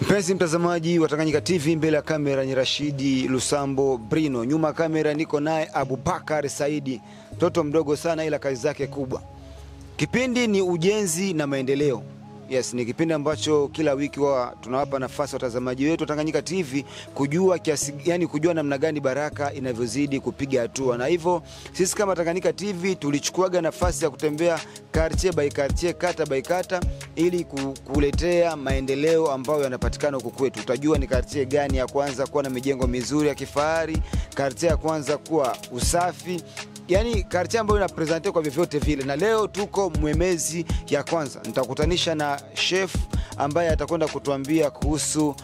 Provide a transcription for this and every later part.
Mpenzi mtazamaji wa Tanganyika TV, mbele ya kamera ni Rashidi Lusambo Brino. Nyuma kamera niko naye Abubakar Saidi, mtoto mdogo sana ila kazi zake kubwa. Kipindi ni ujenzi na maendeleo. Yes, ni kipindi ambacho kila wiki tunawapa nafasi watazamaji wetu Tanganyika TV kujua kujua namna gani Baraka inavyozidi kupiga hatua. Na hivyo sisi kama Tanganyika TV tulichukuaga nafasi ya kutembea quartier by quartier, kata by kata, ili kuletea maendeleo ambayo yanapatikana huko kwetu. Utajua ni quartier gani ya kwanza kuwa na mijengo mizuri ya kifahari, quartier ya kwanza kuwa usafi, yani quartier ambayo inapresente kwa vyovyote vile. Na leo tuko Mwemezi ya kwanza. Nitakutanisha na chef ambaye atakwenda kutuambia kuhusu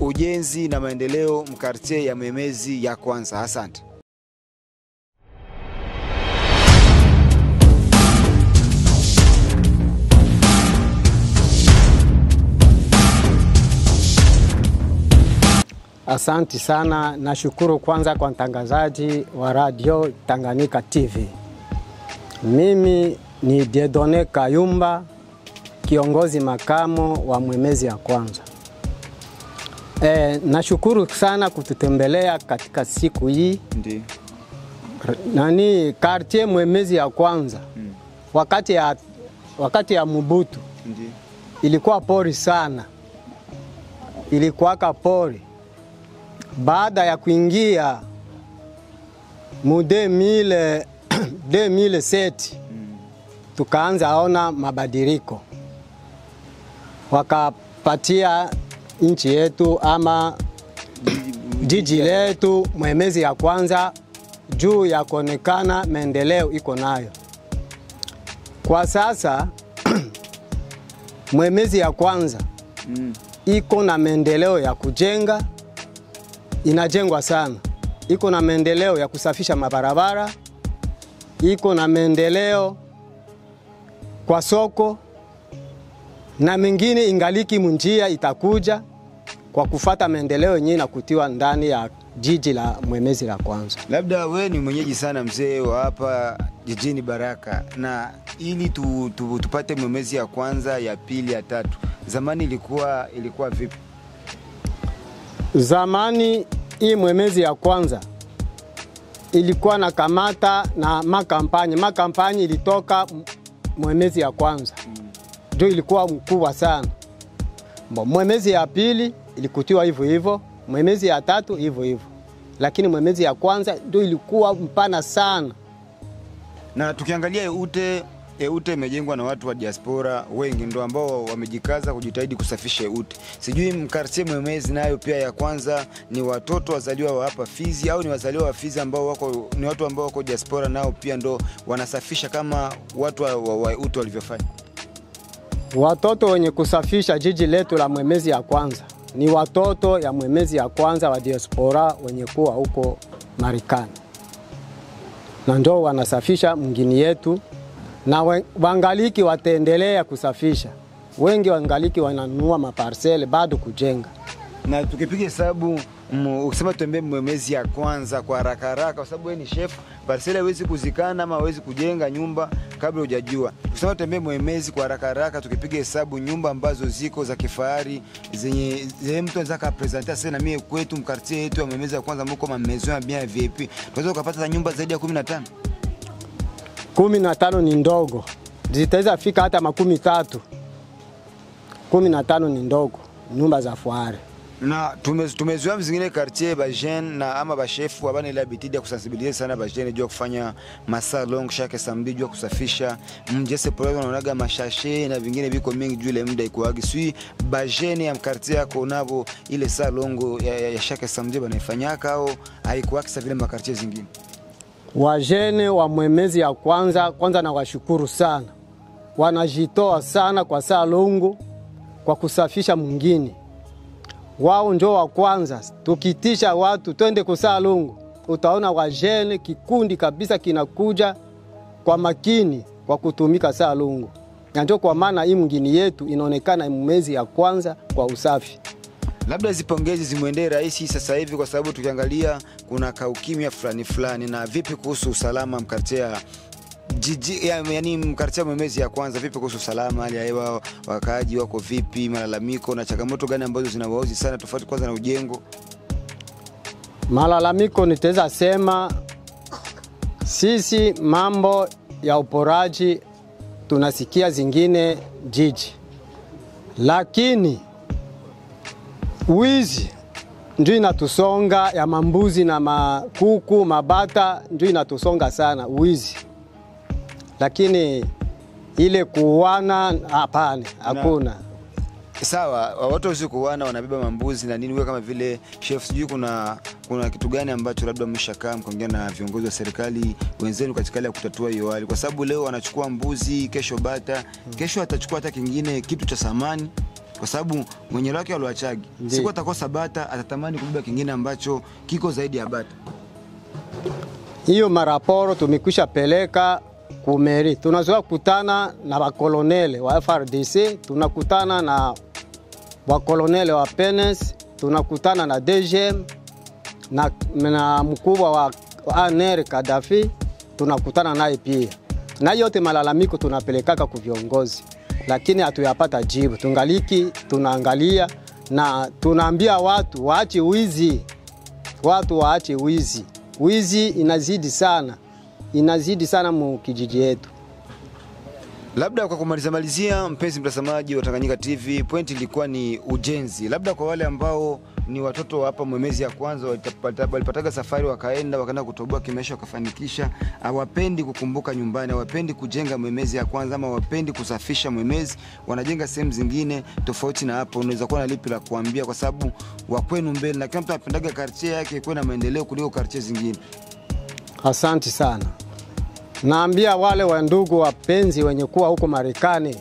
ujenzi na maendeleo mkartier ya Mwemezi ya kwanza. Asante. Asante sana, nashukuru kwanza kwa mtangazaji wa radio Tanganyika TV. Mimi ni Dieudonné Kayumba, kiongozi makamo wa Mwemezi ya kwanza. Nashukuru sana kututembelea katika siku hii. Ndiyo. Quartier Mwemezi ya kwanza. Wakati ya Mobutu. Ndiyo. Ilikuwa pori sana. Ilikuwa pori. Baada ya kuingia mu 2007 tukaanza aona mabadiliko. Wakapatia nchi yetu ama jiji letu Mwemezi ya kwanza juu ya kuonekana maendeleo iko nayo. Kwa sasa Mwemezi ya kwanza iko na maendeleo ya kujenga, inajengwa sana. Iko na maendeleo ya kusafisha mabarabara, iko na maendeleo kwa soko, na mengine ingaliki munjia itakuja kwa kufata maendeleo yenyewe na kutiwa ndani ya jiji la Mwemezi la kwanza. Labda wewe ni mwenyeji sana mzee wa hapa jijini Baraka, na ili tupate Mwemezi ya kwanza, ya pili, ya tatu, zamani ilikuwa vipi? Zamani hii Mwemezi ya kwanza ilikuwa na kamata na makampanya ilitoka Mwemezi ya kwanza. Ndio ilikuwa mkubwa sana. Mwemezi ya pili ilikutiwa hivyo hivyo, Mwemezi ya tatu hivyo hivyo. Lakini Mwemezi ya kwanza ndio ilikuwa mpana sana. Na tukiangalia Eute imejengwa na watu wa diaspora wengi, ndio ambao wamejikaza kujitahidi kusafisha Eute. Sijui mkartier Mwemezi nayo pia ya kwanza ni watoto wazaliwa wa hapa Fizi au ni wazaliwa wa Fizi ambao ni watu ambao wako diaspora, nao pia ndo wanasafisha kama watu wa Eute walivyofanya? Watoto wenye kusafisha jiji letu la Mwemezi ya kwanza ni watoto ya Mwemezi ya kwanza wa diaspora wenye kuwa huko Marekani. Na ndio wanasafisha mngini yetu, na wangaliki wataendelea kusafisha. Wengi wangaliki wananunua maparcele bado kujenga. Na tukipiga hesabu, ukisema tuembee Mwemezi ya kwanza kwa haraka kwa sababu wewe ni chef, parcele hawezi kuzikana ama hawezi kujenga nyumba kabla hujajua. Ukisema tuembee Mwemezi kwa haraka tukipiga hesabu nyumba ambazo ziko za kifahari zenye mtu anaweza kupresenter sana, mimi kwetu mkartier yetu ya Mwemezi ya kwanza mko mamezo ya bien VIP. Tunaweza kupata nyumba zaidi ya 15. 15 ni ndogo. Zitaweza fika hata 13. 15 ni ndogo, nyumba za fahari. Na tumezoea zingine quartier ba jeune na ama ba chef wabana ile habitude ya kusensibiliser sana ba jeune juu kufanya masalon chaque samedi juu kusafisha mjese pole unaonaga mashashe na vingine viko mingi juu ile muda ikuagi sui ba jeune ya quartier yako nabo ile salongo ya chaque samedi banaifanyaka au haikuwa kisa vile makartier zingine. Wajene wa Mwemezi ya kwanza na washukuru sana. Wanajitoa sana kwa salongo kwa kusafisha mwingine. Wao ndio wa kwanza. Tukitisha watu twende kusalongo, utaona wajene kikundi kabisa kinakuja kwa makini kwa kutumika salongo. Na ndio kwa maana hii mngini yetu inaonekana Mwemezi ya kwanza kwa usafi. Labda zipongezi zimuendee rais sasa hivi, kwa sababu tukiangalia kuna kaukimya fulani. Na vipi kuhusu usalama mkartier jiji yani mkartia Mwemezi ya kwanza, vipi kuhusu salama, hali ya hewa, wakaaji wako vipi, malalamiko na changamoto gani ambazo zinawaozi sana tofauti kwanza na ujengo? Malalamiko nitaweza sema sisi mambo ya uporaji tunasikia zingine jiji, lakini wizi ndio inatusonga, ya mambuzi na makuku, mabata ndio inatusonga sana wizi. Lakini ile kuuana hapana, hakuna. Sawa, watu wasikuana wanabeba mambuzi na nini, wewe kama vile chef sijui kuna kitu gani ambacho labda mshakaa mkaongea na viongozi wa serikali wenzenu katika ile ya kutatua hiyo hali? Kwa sababu leo wanachukua mbuzi, kesho bata, kesho atachukua hata kingine kitu cha samani, kwa sababu mwenye wake aliwachagi. Siku atakosa bata atatamani kubeba kingine ambacho kiko zaidi ya bata. Hiyo maraporo tumekwisha peleka kumeri. Tunazoea kutana na wakolonele wa FRDC, tunakutana na wakolonele wa PNS, tunakutana na DGM na mkubwa wa ANR Kadafi, tunakutana naye pia. Na yote malalamiko tunapelekaka kwa viongozi, lakini hatuyapata jibu. Tungaliki tunaangalia na tunaambia watu waache wizi. Watu waache wizi. Wizi inazidi sana mkijiji yetu. Labda kwa kumalizia, mpenzi mtazamaji wa Tanganyika TV, point ilikuwa ni ujenzi. Labda kwa wale ambao ni watoto hapa Mwemezi ya kwanza walipataga safari wakaenda kutoboa kimesha wakafanikisha, hawapendi kukumbuka nyumbani, hawapendi kujenga Mwemezi ya kwanza ama hawapendi kusafisha Mwemezi, wanajenga sehemu zingine tofauti na hapo. Unaweza kuwa na lipi la kuambia, kwa sababu wa kwenu mbele na kila mtu anapendaga quartier yake ikuwe na maendeleo kuliko quartier zingine? Asante sana. Naambia wale wa ndugu wapenzi wenye kuwa huko Marekani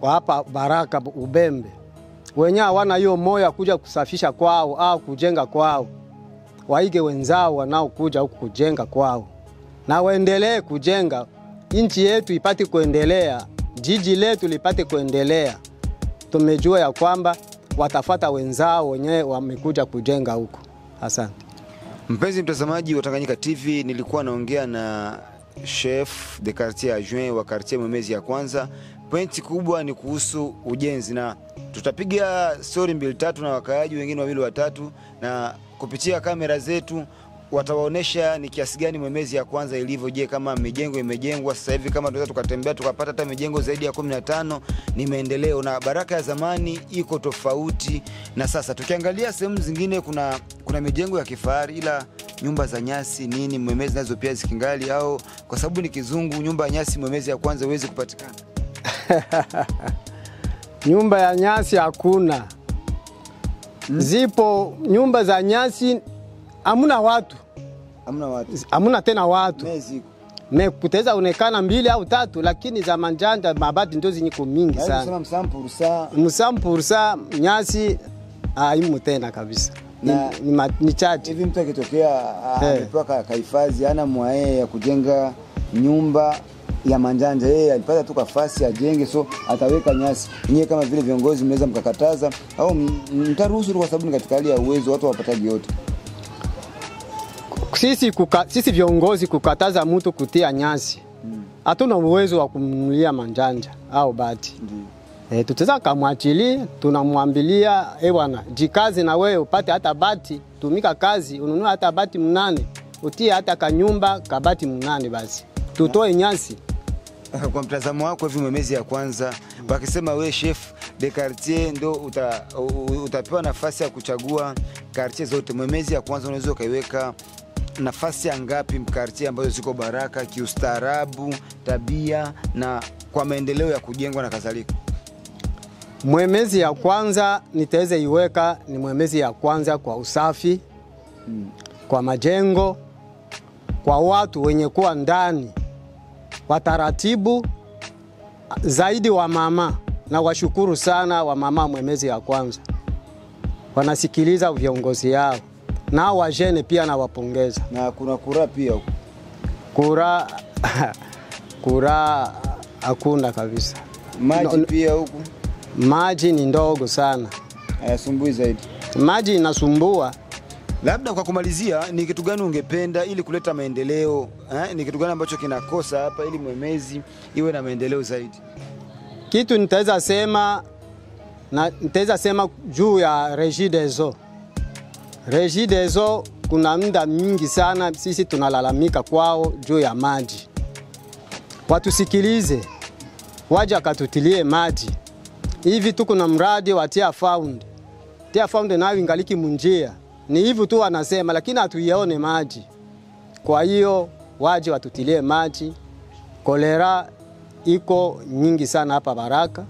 wa hapa Baraka Ubembe, wenye hawana hiyo moyo kuja kusafisha kwao au kujenga kwao, waige wenzao wanaokuja huku kujenga kwao, na waendelee kujenga. Nchi yetu ipate kuendelea, jiji letu lipate kuendelea. Tumejua ya kwamba watafata wenzao wenyewe wamekuja kujenga huko. Asante. Mpenzi mtazamaji wa Tanganyika TV, nilikuwa naongea na chef de quartier adjoint wa quartier Mwemezi ya kwanza. Pointi kubwa ni kuhusu ujenzi, na tutapiga story 2-3 na wakaaji wengine 2-3, na kupitia kamera zetu watawaonesha ni kiasi gani Mwemezi ya kwanza ilivyo. Je, kama mijengo imejengwa sasa hivi, kama tunaweza tukatembea tukapata hata mijengo zaidi ya 15, ni maendeleo, na Baraka ya zamani iko tofauti na sasa. Tukiangalia sehemu zingine kuna mijengo ya kifahari, ila nyumba za nyasi nini Mwemezi nazo pia zikingali, au kwa sababu ni kizungu nyumba ya nyasi Mwemezi ya kwanza huwezi kupatikana? Nyumba ya nyasi hakuna. Zipo nyumba za nyasi, hamuna watu. Hamuna tena watu. Kuteza onekana 2 au 3, lakini za manjanja mabati ndio zinyiko mingi sana. Msampursa nyasi haimu tena kabisa. Ni chache. Hivi mtu akitokea ametoka kahifadhi ana mwae ya kujenga nyumba ya manjanja, yeye alipata tu nafasi ajenge, so ataweka nyasi. Nyie kama vile viongozi mnaweza mkakataza au mtaruhusu kwa sababu ni katika hali ya uwezo watu wapataji yote? Sisi viongozi kukataza mtu kutia nyasi, hatuna uwezo wa kumnunulia manjanja au bati. Tutaweza kumwachilia, tunamwambilia bwana, jikazi na wewe upate hata bati, tumika kazi, ununue hata bati 8, utie hata kanyumba kabati 8 basi. Tutoe nyasi. Kwa mtazamo wako hivi Mwemezi ya kwanza, wakisema we chef de quartier ndo utapewa nafasi ya kuchagua quartier zote, Mwemezi ya kwanza unaweza ukaiweka nafasi ya ngapi mkartier ambazo ziko Baraka kiustaarabu, tabia na kwa maendeleo ya kujengwa na kadhalika? Mwemezi ya kwanza nitaweza iweka ni Mwemezi ya kwanza kwa usafi, kwa majengo, kwa watu wenye kuwa ndani, wataratibu zaidi wa mama. Na washukuru sana wa mama Mwemezi ya kwanza, wanasikiliza viongozi yao, na wajene pia na wapongeza. Na kuna kura pia huko? Kura hakuna kabisa. Maji pia huko? Maji ni ndogo sana. Hayasumbui zaidi? Maji inasumbua, Labda kwa kumalizia, ni kitu gani ungependa ili kuleta maendeleo? Ni kitu gani ambacho kinakosa hapa ili Mwemezi iwe na maendeleo zaidi? Kitu nitaweza sema juu ya Regideso. Regideso kuna muda mingi sana sisi tunalalamika kwao juu ya maji. Watusikilize, waje akatutilie maji. Hivi tu kuna mradi wa Tia Found. Tia Found nayo ingaliki munjia. Ni hivi tu wanasema lakini hatuione maji. Kwa hiyo waje watutilie maji. Kolera iko nyingi sana hapa Baraka.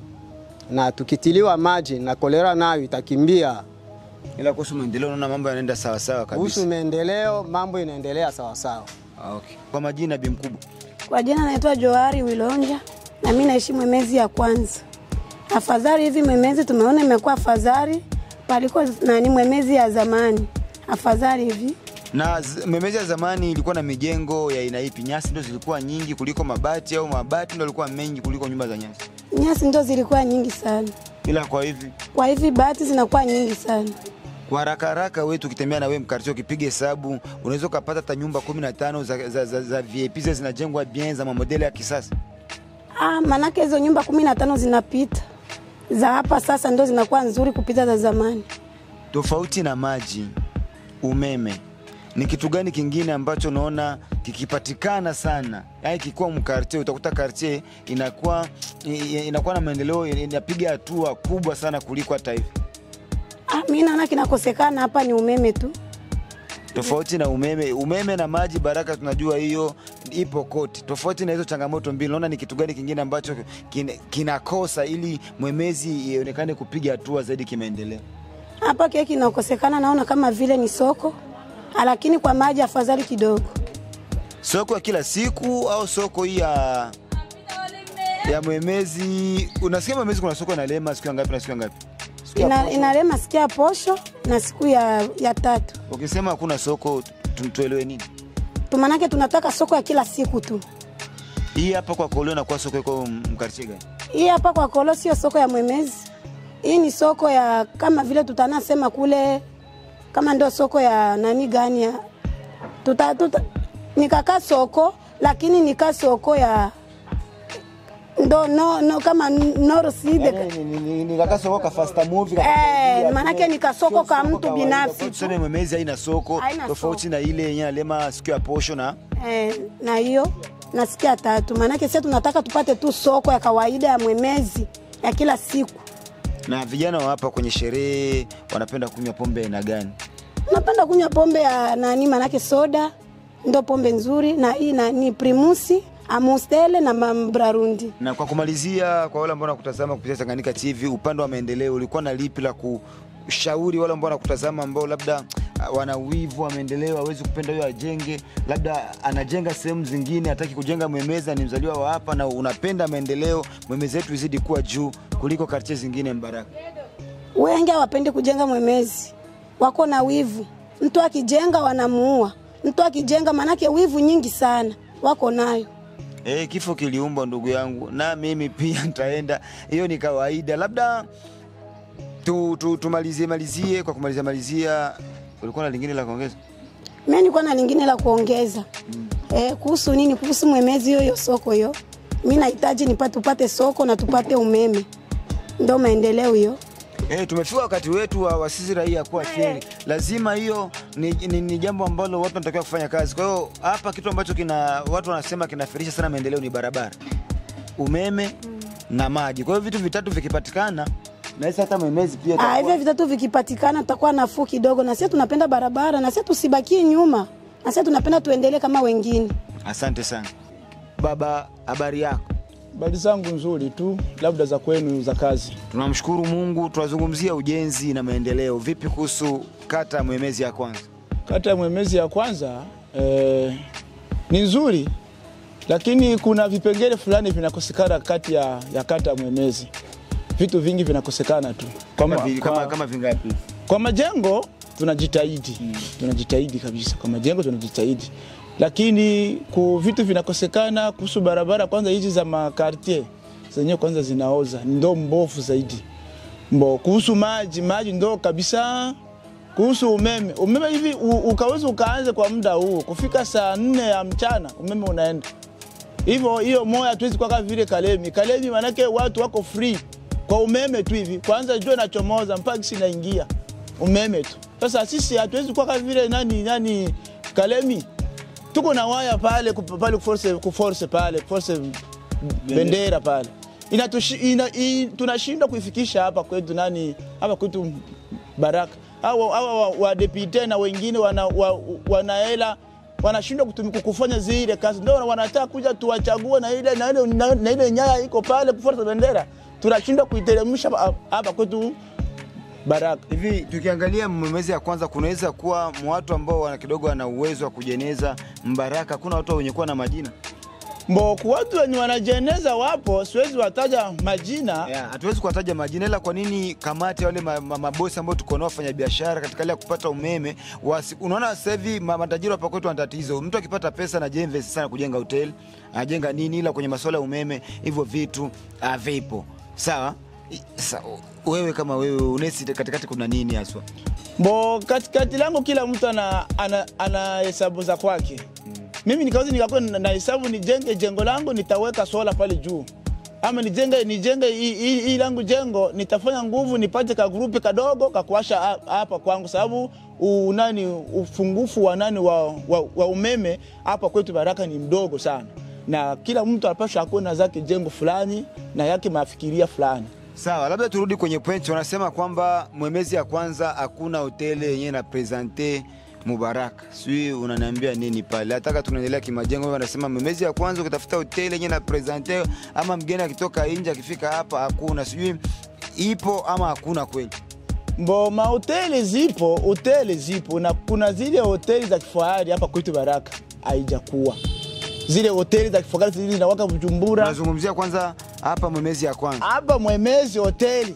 Na tukitiliwa maji na kolera nayo itakimbia. Ila kuhusu maendeleo naona mambo yanaenda sawa sawa kabisa. Kuhusu maendeleo mambo inaendelea sawa sawa. Okay. Kwa majina Bi Mkubwa. Kwa jina naitwa Johari Wilonja na mimi naishi Mwemezi ya kwanza. Afadhali hivi Mwemezi tumeona imekuwa afadhali paliko nani Mwemezi ya zamani. Afadhali hivi. Na Mwemezi ya zamani ilikuwa na mijengo ya aina ipi? Nyasi ndio zilikuwa nyingi kuliko mabati au mabati ndio yalikuwa mengi kuliko nyumba za nyasi? Nyasi ndio zilikuwa nyingi sana. Ila kwa hivi bati zinakuwa nyingi sana. Kwa haraka wewe tukitembea na wewe mkartio ukipige hesabu unaweza kupata hata nyumba 15 za VIP zinajengwa bien za modeli ya kisasa. Manake hizo nyumba 15 zinapita. Za hapa sasa ndio zinakuwa nzuri kupita za zamani. Tofauti na maji, umeme, ni kitu gani kingine ambacho unaona kikipatikana sana? Yaani kikuwa mkartie utakuta kartie inakuwa na maendeleo, inapiga hatua kubwa sana kuliko hata hivi. Mimi naona kinakosekana hapa ni umeme tu. Tofauti na umeme na maji Baraka tunajua hiyo ipo kote. Tofauti na hizo changamoto mbili, naona ni kitu gani kingine ambacho kinakosa ili Mwemezi ionekane kupiga hatua zaidi kimaendeleo? Hapa kile kinakosekana naona kama vile ni soko, lakini kwa maji afadhali kidogo. Soko ya kila siku au soko hii ya Mwemezi? Unasikia Mwemezi kuna soko inalema siku ngapi na siku ngapi? Inalema siku ya posho na siku ya tatu. Ukisema hakuna soko tuelewe nini? Tumanake tunataka soko ya kila siku tu. Hii hapa kwa Kolo na kwa soko iko mkartie gani? Hii hapa kwa Kolo sio soko ya Mwemezi. Hii ni soko ya kama vile tutanasema kule kama ndio soko ya nani gani ya nikaka soko lakini nika soko ya no kama Noroside nikaka soko ka fast movie manake nika soko kwa mtu binafsi. Tuseme Mwemezi haina soko tofauti na ile yenye alema siku ya posho na hiyo na siku ya tatu. Manake sisi tunataka tupate tu soko ya kawaida ya Mwemezi ya kila siku. Na vijana hapa kwenye sherehe wanapenda kunywa pombe aina gani? Napenda kunywa pombe ya nani manake soda ndio pombe nzuri, na hii ni Primusi, Amustele na Mambrarundi. Na kwa kumalizia, kwa wale ambao wanakutazama kupitia Tanganyika TV, upande wa maendeleo ulikuwa na lipi la kushauri wale ambao wanakutazama ambao labda wana wivu wa maendeleo, hawezi kupenda huyo ajenge, labda anajenga sehemu zingine, hataki kujenga Mwemezi, ni mzaliwa wa hapa na unapenda maendeleo, Mwemezi yetu izidi kuwa juu kuliko kartie zingine Mbaraka? Wengi hawapende kujenga Mwemezi. Wako na wivu. Mtu akijenga wanamuua. Mtu akijenga manake wivu nyingi sana wako nayo. Kifo kiliumba ndugu yangu, na mimi pia nitaenda. Hiyo ni kawaida. Labda tumalizie kwa kumalizia, ulikuwa na lingine la kuongeza? Mimi nilikuwa na lingine la kuongeza. Kuhusu nini? Kuhusu Mwemezi hiyo soko hiyo. Mimi nahitaji tupate soko na tupate umeme. Ndio maendeleo hiyo. Tumefika wakati wetu wa sisi raia kuwa sheri. Lazima hiyo ni jambo ambalo watu wanatakiwa kufanya kazi. Kwa hiyo hapa kitu ambacho watu wanasema kinafirisha sana maendeleo ni barabara, umeme na maji. Kwa hiyo vitu vitatu vikipatikana na sasa hata Mwemezi pia hivyo vitatu vikipatikana tutakuwa nafuu kidogo, na sisi tunapenda barabara, na sisi tusibakie nyuma, na sisi tunapenda tuendelee kama wengine. Asante sana. Baba, habari yako? Habari zangu nzuri tu, labda za kwenu za kazi. Tunamshukuru Mungu. Tunazungumzia ujenzi na maendeleo. Vipi kuhusu kata ya Mwemezi ya kwanza? Kata ya Mwemezi ya kwanza ni nzuri, lakini kuna vipengele fulani vinakosekana kati ya kata ya Mwemezi. Vitu vingi vinakosekana tu. Kama vingapi? Kwa majengo tunajitahidi. Tunajitahidi kabisa. Kwa majengo tunajitahidi. Lakini vitu vinakosekana kuhusu barabara. Kwanza hizi za makartie zenyewe kwanza zinaoza, ndo mbovu zaidi. Kuhusu maji ndo kabisa kuhusu umeme. Umeme hivi ukaweza ukaanze kwa muda huu kufika saa 4 ya mchana umeme unaenda. Hivyo hiyo moja tuwezi kwa kama vile Kalemi. Kalemi manake watu wako free kwa umeme tu hivi. Kwanza jua inachomoza mpaka sinaingia umeme tu. Sasa sisi hatuwezi kwa kama vile nani Kalemi. Tuko na waya pale kuforce bendera pale. Tunashindwa kuifikisha hapa kwetu hapa kwetu Baraka. Hawa wa deputy na wengine wanaela wanashindwa kufanya zile kazi. Ndio wanataka kuja tuwachague na ile nyaya iko pale kuforce bendera. Tunashindwa kuiteremsha hapa kwetu Baraka. Hivi tukiangalia mwezi ya kwanza kunaweza kuwa watu ambao wana kidogo wana uwezo wa kujeneza Mbaraka, kuna watu wenye kuwa na majina. Kwa watu wenye wanajeneza wapo, siwezi wataja majina. Hatuwezi kuwataja majina, ila kwa nini kamati wale mabosi ambao tuko nao wafanya biashara katika ile kupata umeme, unaona sasa hivi matajiri hapa kwetu wana tatizo. Mtu akipata pesa na invest sana kujenga hotel, anajenga nini, ila kwenye masuala ya umeme hivyo vitu vipo. Sawa? Wewe kama wewe unesi katikati kuna nini haswa? Katikati langu kila mtu ana hesabu za kwake. Mimi nikakuwa na hesabu nijenge jengo langu, nitaweka sola pale juu. Ama nijenge hii langu jengo, nitafanya nguvu nipate ka grupi kadogo kakuasha hapa kwangu, sababu ufungufu wa umeme hapa kwetu Baraka ni mdogo sana. Na kila mtu anapaswa akuwe na zake jengo fulani na yake mafikiria fulani. Sawa, labda turudi kwenye point. Wanasema kwamba mwezi ya kwanza hakuna hoteli yenyewe na presente Mubaraka. Sijui unaniambia nini pale? Nataka tunaendelea kimajengo. Wewe unasema mwezi ya kwanza ukitafuta hoteli yenyewe na presente, ama mgeni akitoka nje akifika hapa hakuna. Sijui ipo ama hakuna kweli? Hoteli zipo na kuna zile hoteli za kifahari hapa kwetu Baraka haijakuwa. Zile hoteli za kifahari zile zinawaka Bujumbura. Nazungumzia kwanza hapa mwezi ya kwanza. Hapa mwezi hoteli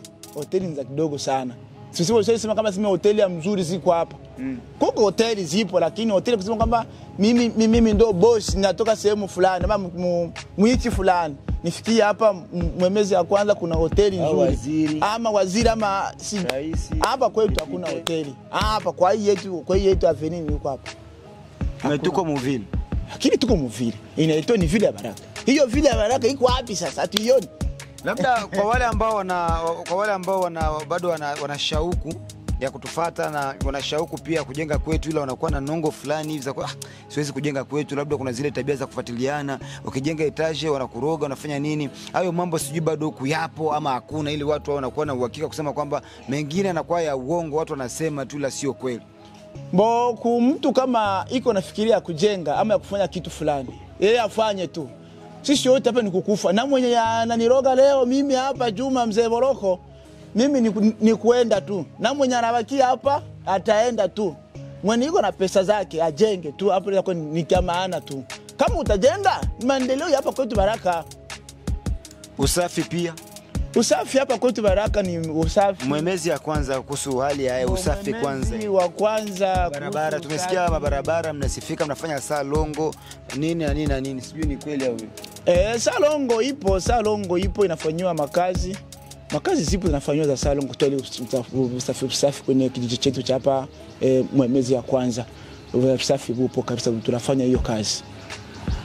ni za kidogo sana. Sisi sema kama sema hoteli ya mzuri ziko hapa. Kuko hoteli zipo, lakini hoteli kusema kwamba mimi ndo boss natoka sehemu fulani ama mwiti fulani nifikie hapa mwezi ya kwanza kuna hoteli nzuri ama waziri ama hapa kwetu hakuna hoteli. Hapa kwa hii yetu avenue yuko hapa. Tuko Muvili. Lakini tuko Muvili. Inaitwa ni vile ya Baraka. Hiyo vile ya Baraka iko wapi sasa? Hatuioni. Labda kwa wale ambao bado wana shauku ya kutufuata na wana shauku pia kujenga kwetu, ila wanakuwa na nongo fulani hivi za siwezi kujenga kwetu, labda kuna zile tabia za kufuatiliana, ukijenga etage wanakuroga, wanafanya nini? Hayo mambo sijui bado kuyapo ama hakuna, ili watu wao wanakuwa na uhakika kusema kwamba mengine yanakuwa ya uongo, watu wanasema tu ila sio kweli. Mtu kama iko nafikiria kujenga ama ya kufanya kitu fulani, yeye afanye tu. Sisi wote hapa ni kukufa. Na mwenye ananiroga leo mimi hapa Juma Mzee Boroko, mimi ni kuenda tu. Na mwenye anabakia hapa ataenda tu. Mwenye yuko na pesa zake ajenge tu, hapo yako ni kamaana tu. Kama utajenga maendeleo hapa kwetu Baraka. Usafi pia. Usafi hapa kwetu Baraka ni usafi. Mwezi ya kwanza kuhusu hali ya usafi kwanza. Mwezi wa kwanza barabara tumesikia mabarabara mnasifika mnafanya salongo nini sijui ni kweli au salongo ipo inafanywa makazi zipo zinafanywa za salongo kutoa usafi kwenye kijiji chetu cha hapa mwezi ya kwanza. Usafi upo kabisa, tunafanya hiyo kazi.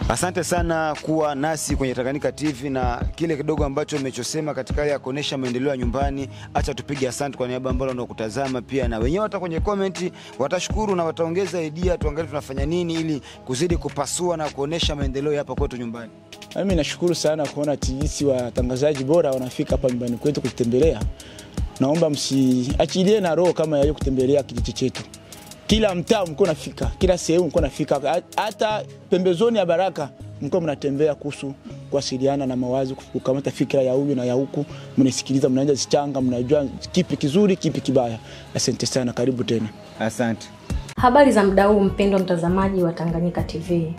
Asante sana kuwa nasi kwenye Tanganyika TV na kile kidogo ambacho umechosema katika ya kuonesha maendeleo ya nyumbani. Acha tupige asante kwa niaba ambao wanakutazama pia, na wenyewe hata kwenye comment watashukuru na wataongeza idea tuangalie tunafanya nini ili kuzidi kupasua na kuonesha maendeleo hapa kwetu nyumbani. Mimi nashukuru sana kuona TVC watangazaji bora wanafika hapa nyumbani kwetu kutembelea. Naomba msiachilie na roho kama ya kutembelea kijiji chetu. Kila mtaa mko nafika, kila sehemu mko nafika, hata pembezoni ya Baraka mko mnatembea kuhusu kuwasiliana na mawazo, kukamata fikra ya huyu na ya huku, mnasikiliza, mnaanza zichanga, mnajua kipi kizuri, kipi kibaya. Asante sana, karibu tena. Asante. Habari za muda huu mpendwa mtazamaji wa Tanganyika TV.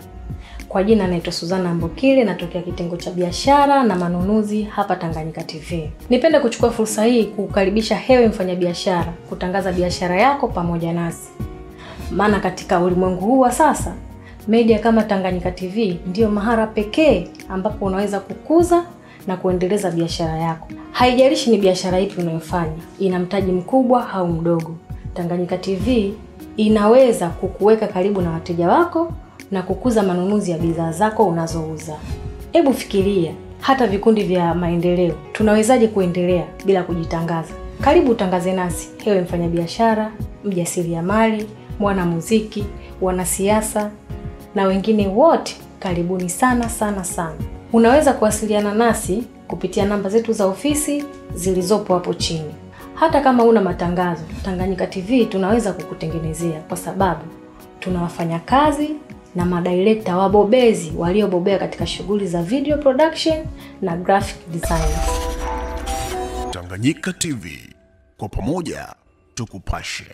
Kwa jina naitwa Suzana Mbokile, natokea kitengo cha biashara na manunuzi hapa Tanganyika TV. Nipende kuchukua fursa hii kukukaribisha hewe mfanyabiashara kutangaza biashara yako pamoja nasi. Maana katika ulimwengu huu wa sasa, media kama Tanganyika TV ndio mahara pekee ambapo unaweza kukuza na kuendeleza biashara yako. Haijalishi ni biashara ipi unayofanya, ina mtaji mkubwa au mdogo. Tanganyika TV inaweza kukuweka karibu na wateja wako na kukuza manunuzi ya bidhaa zako unazouza. Hebu fikiria, hata vikundi vya maendeleo tunawezaje kuendelea bila kujitangaza? Karibu utangaze nasi, ewe mfanyabiashara, mjasiriamali, mwanamuziki, wanasiasa na wengine wote. Karibuni sana sana sana. Unaweza kuwasiliana nasi kupitia namba zetu za ofisi zilizopo hapo chini. Hata kama una matangazo, Tanganyika TV tunaweza kukutengenezea, kwa sababu tuna wafanyakazi na madirector wabobezi waliobobea katika shughuli za video production na graphic design. Tanganyika TV, kwa pamoja tukupashe.